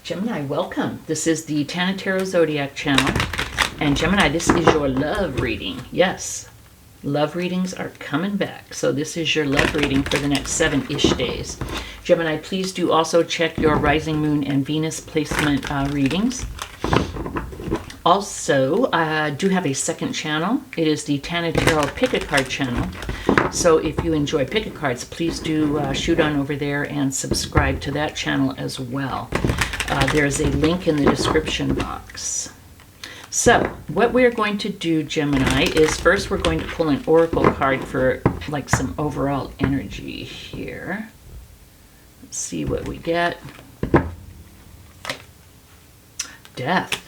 Gemini, welcome. This is the Tana Tarot Zodiac channel. And Gemini, this is your love reading. Yes, love readings are coming back. So this is your love reading for the next 7-ish days. Gemini, please do also check your rising moon and Venus placement readings. Also, I do have a second channel. It is the Tana Tarot Pick-a-Card channel. So if you enjoy pick-a-cards, please do shoot on over there and subscribe to that channel as well. There's a link in the description box. So what we're going to do, Gemini, is first we're going to pull an oracle card for like some overall energy here. Let's see what we get. Death.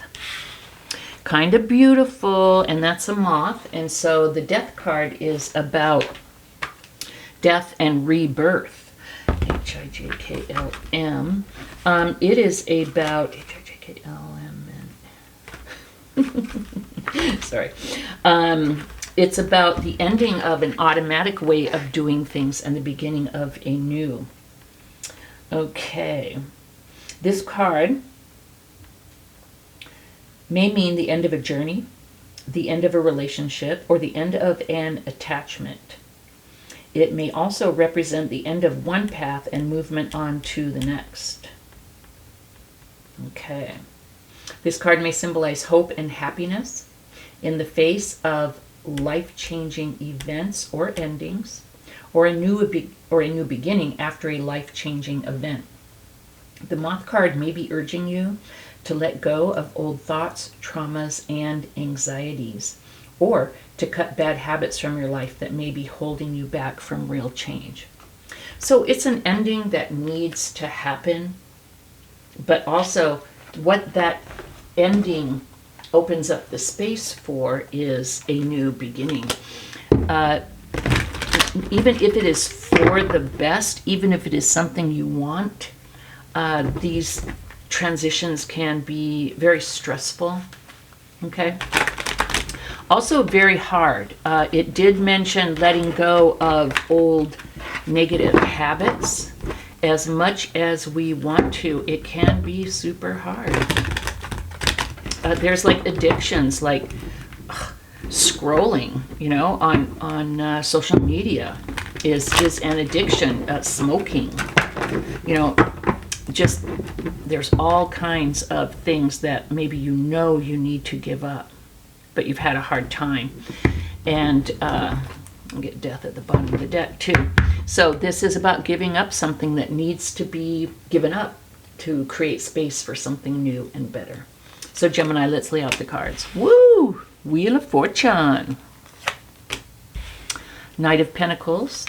Kind of beautiful, and that's a moth. And so the death card is about death and rebirth. H-I-J-K-L-M. It is about H-I-J-K-L-M. Sorry. It's about the ending of an automatic way of doing things and the beginning of a new. Okay. This card may mean the end of a journey, the end of a relationship, or the end of an attachment. It may also represent the end of one path and movement on to the next. Okay. This card may symbolize hope and happiness in the face of life-changing events or endings, or a new beginning after a life-changing event. The moth card may be urging you to let go of old thoughts, traumas, and anxieties, or to cut bad habits from your life that may be holding you back from real change. So it's an ending that needs to happen, but also what that ending opens up the space for is a new beginning. Even if it is for the best, even if it is something you want, these transitions can be very stressful, okay? Also very hard. It did mention letting go of old negative habits. As much as we want to, it can be super hard. There's like addictions, like scrolling, you know, on social media is an addiction. Smoking, you know, just there's all kinds of things that maybe you know you need to give up, but you've had a hard time. And I'll get death at the bottom of the deck too. So this is about giving up something that needs to be given up to create space for something new and better. So Gemini, let's lay out the cards. Woo! Wheel of Fortune. Knight of Pentacles.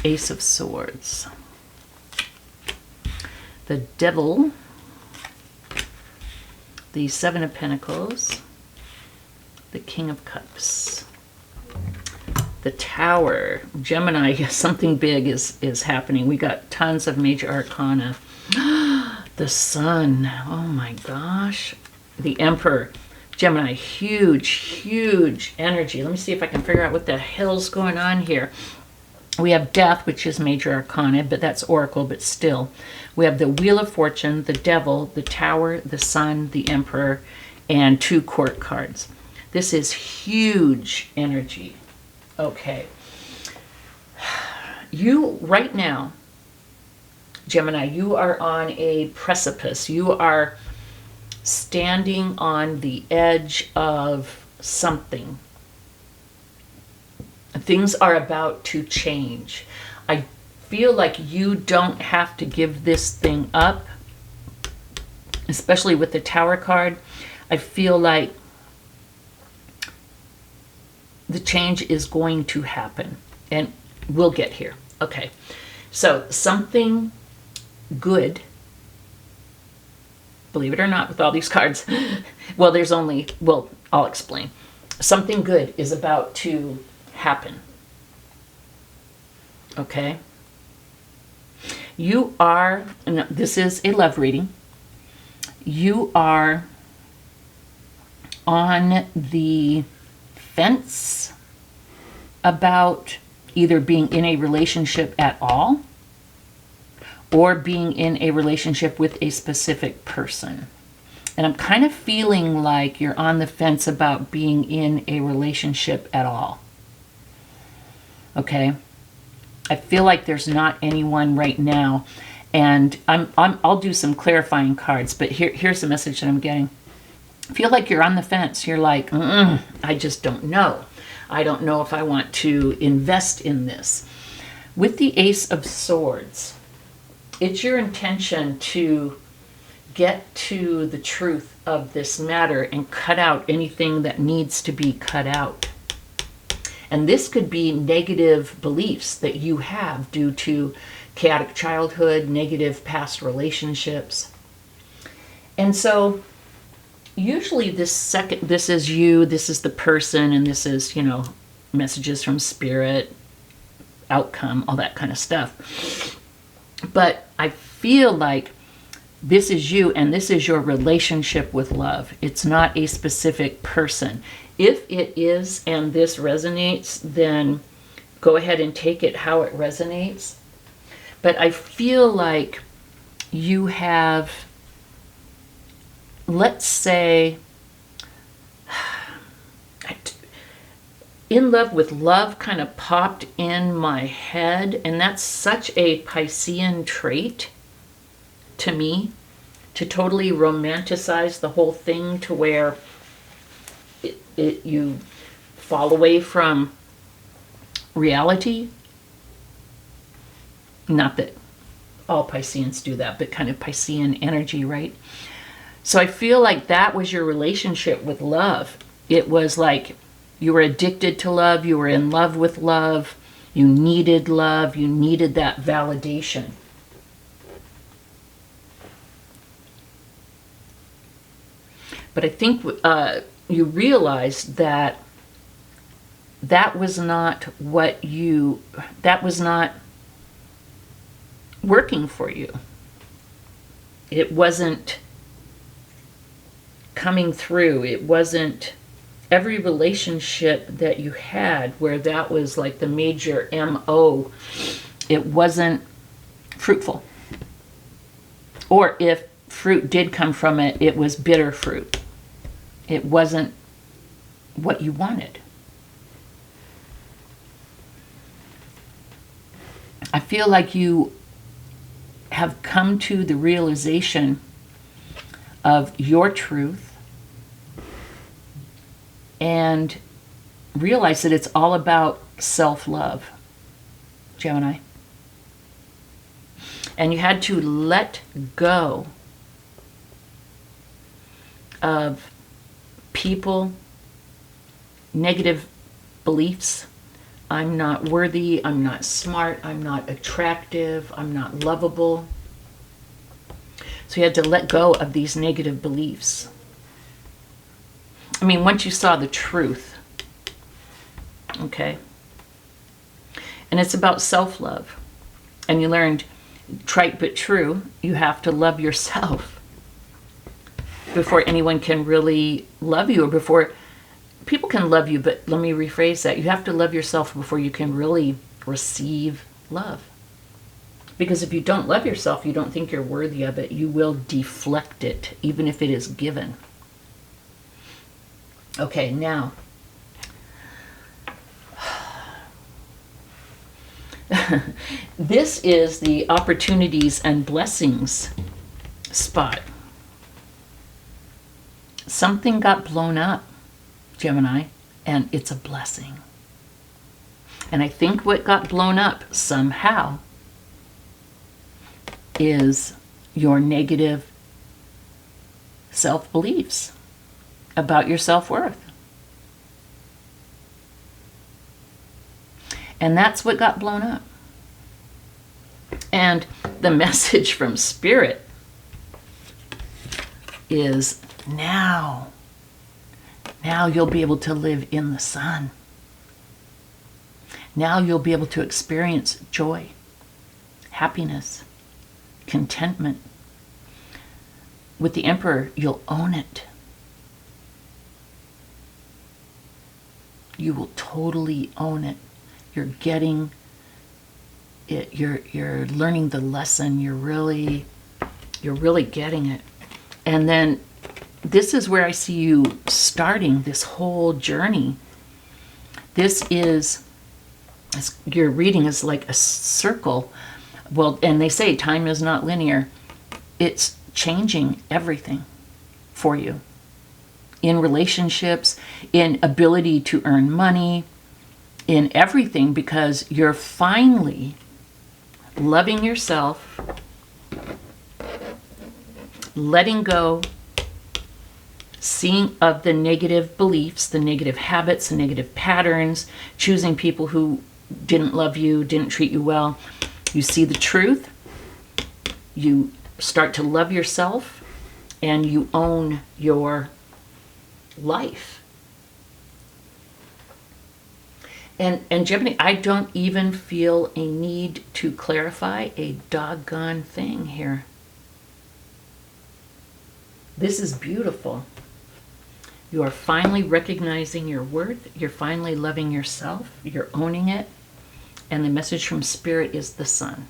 Ace of Swords. The Devil. The Seven of Pentacles. The King of Cups. The Tower. Gemini, something big is happening. We got tons of major arcana. The Sun. Oh my gosh. The Emperor. Gemini, huge energy. Let me see if I can figure out what the hell's going on here. We have Death, which is major arcana, but that's oracle, but still. We have the Wheel of Fortune, the Devil, the Tower, the Sun, the Emperor, and 2 court cards. This is huge energy. Okay. You, right now, Gemini, you are on a precipice. You are standing on the edge of something. Things are about to change. I feel like you don't have to give this thing up, especially with the Tower card. I feel like the change is going to happen, and we'll get here. Okay, so something good, believe it or not, with all these cards, well, there's only, well, I'll explain. Something good is about to happen. Okay? You are, and this is a love reading, you are on the fence about either being in a relationship at all or being in a relationship with a specific person. And I'm kind of feeling like you're on the fence about being in a relationship at all. Okay? I feel like there's not anyone right now. And I'll do some clarifying cards, but here's the message that I'm getting. I feel like you're on the fence. You're like, I just don't know. I don't know if I want to invest in this. With the Ace of Swords, it's your intention to get to the truth of this matter and cut out anything that needs to be cut out. And this could be negative beliefs that you have due to chaotic childhood, negative past relationships. And so usually this is you, this is the person, and this is, messages from spirit, outcome, all that kind of stuff. But I feel like this is you, and this is your relationship with love. It's not a specific person. If it is, and this resonates, then go ahead and take it how it resonates. But I feel like you have, let's say, in love with love kind of popped in my head, and that's such a Piscean trait to me, to totally romanticize the whole thing to where you fall away from reality. Not that all Pisceans do that, but kind of Piscean energy, right? So I feel like that was your relationship with love. It was like you were addicted to love, you were in love with love, you needed that validation. But I think you realized that was not working for you. It wasn't coming through. It wasn't every relationship that you had where that was like the major MO. It wasn't fruitful. Or if fruit did come from it, it was bitter fruit. It wasn't what you wanted. I feel like you have come to the realization of your truth and realize that it's all about self-love, Gemini. And you had to let go of people, negative beliefs. I'm not worthy, I'm not smart, I'm not attractive, I'm not lovable. So you had to let go of these negative beliefs. I mean, once you saw the truth, okay? And it's about self-love. And you learned, trite but true, you have to love yourself before anyone can really love you, or before people can love you, but let me rephrase that. You have to love yourself before you can really receive love. Because if you don't love yourself, you don't think you're worthy of it, you will deflect it, even if it is given. Okay, now, this is the opportunities and blessings spot. Something got blown up, Gemini, and it's a blessing. And I think what got blown up somehow is your negative self-beliefs about your self-worth. And that's what got blown up. And the message from Spirit is now you'll be able to live in the sun. Now you'll be able to experience joy, happiness, contentment. With the Emperor, you'll own it. You will totally own it. You're getting you're learning the lesson. You're really getting it. And then this is where I see you starting this whole journey. This is, your reading is like a circle. Well, and they say time is not linear. It's changing everything for you. In relationships, in ability to earn money, in everything, because you're finally loving yourself, letting go, seeing of the negative beliefs, the negative habits, the negative patterns, choosing people who didn't love you, didn't treat you well. You see the truth, you start to love yourself, and you own your life. And Gemini, I don't even feel a need to clarify a doggone thing here. This is beautiful. You are finally recognizing your worth. You're finally loving yourself. You're owning it. And the message from Spirit is the sun.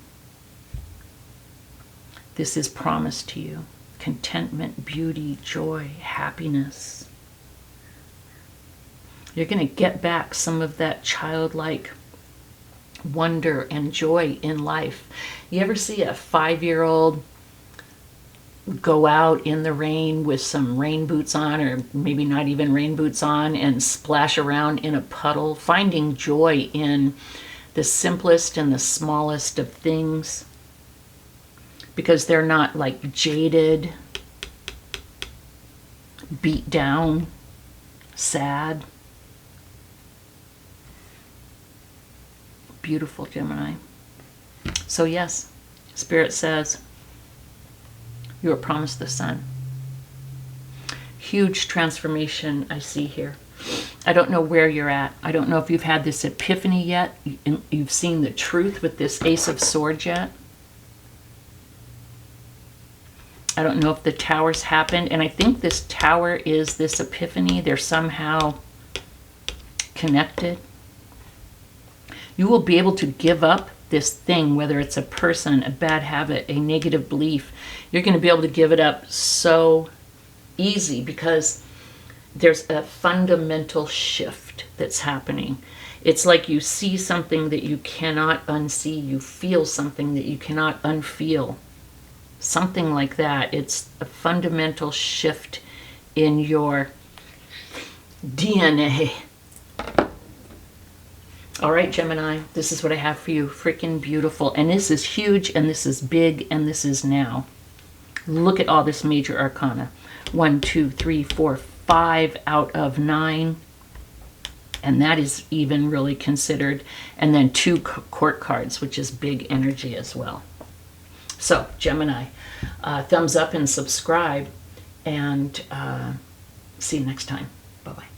This is promised to you. Contentment, beauty, joy, happiness. You're going to get back some of that childlike wonder and joy in life. You ever see a 5-year-old go out in the rain with some rain boots on, or maybe not even rain boots on, and splash around in a puddle, finding joy in the simplest and the smallest of things, because they're not like jaded, beat down, sad. Beautiful, Gemini. So yes, Spirit says you are promised the sun. Huge transformation I see here. I don't know where you're at. I don't know if you've had this epiphany yet. You've seen the truth with this Ace of Swords yet. I don't know if the Tower's happened. And I think this Tower is this epiphany. They're somehow connected. You will be able to give up this thing, whether it's a person, a bad habit, a negative belief. You're going to be able to give it up so easy, because there's a fundamental shift that's happening. It's like you see something that you cannot unsee. You feel something that you cannot unfeel. Something like that. It's a fundamental shift in your DNA. All right, Gemini, this is what I have for you. Freaking beautiful. And this is huge, and this is big, and this is now. Look at all this major arcana. 1, 2, 3, 4, 5 out of 9. And that is even really considered. And then 2 court cards, which is big energy as well. So, Gemini, thumbs up and subscribe. And see you next time. Bye-bye.